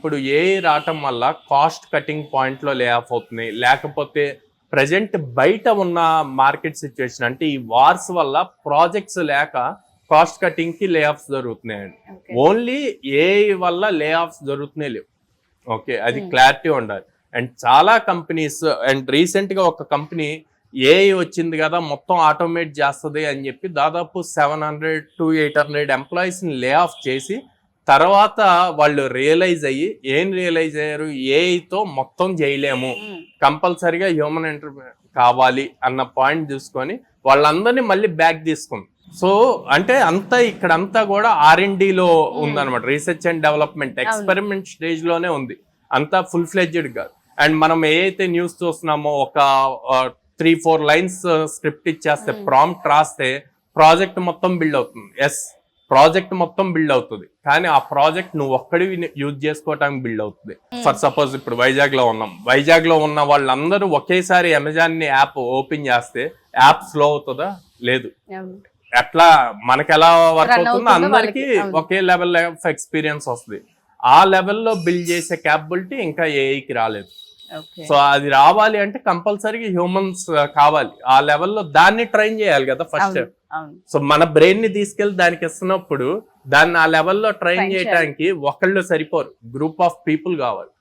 ఇప్పుడు ఏఐ రావటం వల్ల కాస్ట్ కటింగ్ పాయింట్లో లే ఆఫ్ అవుతున్నాయి, లేకపోతే ప్రజెంట్ బయట ఉన్న మార్కెట్ సిచ్యువేషన్ అంటే ఈ వార్స్ వల్ల ప్రాజెక్ట్స్ లేక కాస్ట్ కటింగ్ కి లే ఆఫ్స్ జరుగుతున్నాయండి. ఓన్లీ ఏఐ వల్ల లే ఆఫ్స్ జరుగుతున్నాయి లేవు. ఓకే, అది క్లారిటీ ఉండాలి. అండ్ చాలా కంపెనీస్, అండ్ రీసెంట్ గా ఒక కంపెనీ ఏఐ వచ్చింది కదా మొత్తం ఆటోమేట్ చేస్తుంది అని చెప్పి దాదాపు 700 to 800 ఎంప్లాయీస్ ని లే ఆఫ్ చేసి తర్వాత వాళ్ళు రియలైజ్ అయ్యారు, ఏఐతో మొత్తం చేయలేము, కంపల్సరీగా హ్యూమన్ ఎంటర్ప్రెన్యూర్ కావాలి అన్న పాయింట్ చూసుకొని వాళ్ళందరినీ మళ్ళీ బ్యాక్ తీసుకుంది. సో అంటే అంతా ఇక్కడంతా కూడా R&D లో ఉందన్నమాట, research and development experiment stage లోనే ఉంది, అంతా ఫుల్ ఫ్లెడ్జ్డ్ కాదు. అండ్ మనం ఏదైతే న్యూస్ చూస్తున్నామో ఒక 3-4 లైన్స్ స్క్రిప్ట్ ఇచ్చేస్తే ప్రాంప్ట్ రాస్తే ప్రాజెక్ట్ మొత్తం బిల్డ్ అవుతుంది. ఎస్, ప్రాజెక్ట్ మొత్తం బిల్డ్ అవుతుంది, కానీ ఆ ప్రాజెక్ట్ నువ్వు ఒక్కడివి యూజ్ చేసుకోవటానికి బిల్డ్ అవుతుంది. ఫర్ సపోజ్ ఇప్పుడు వైజాగ్ లో ఉన్న వాళ్ళందరూ ఒకేసారి అమెజాన్ ని యాప్ ఓపెన్ చేస్తే యాప్ స్లో అవుతుందా? లేదు. ఎట్లా మనకి ఎలా వర్క్ అవుతుందో అందరికి ఒకే లెవెల్ ఆఫ్ ఎక్స్పీరియన్స్ వస్తుంది. ఆ లెవెల్లో బిల్డ్ చేసే క్యాపబిలిటీ ఇంకా ఏఐకి రాలేదు. సో అది రావాలి అంటే కంపల్సరీగా హ్యూమన్స్ కావాలి ఆ లెవెల్లో, దాన్ని ట్రైన్ చేయాలి కదా ఫస్ట్. సో మన బ్రెయిన్ ని తీసుకెళ్లి దానికి ఇస్తున్నప్పుడు దాన్ని ఆ లెవెల్లో ట్రైన్ చేయడానికి ఒకళ్ళు సరిపోరు, గ్రూప్ ఆఫ్ పీపుల్ కావాలి.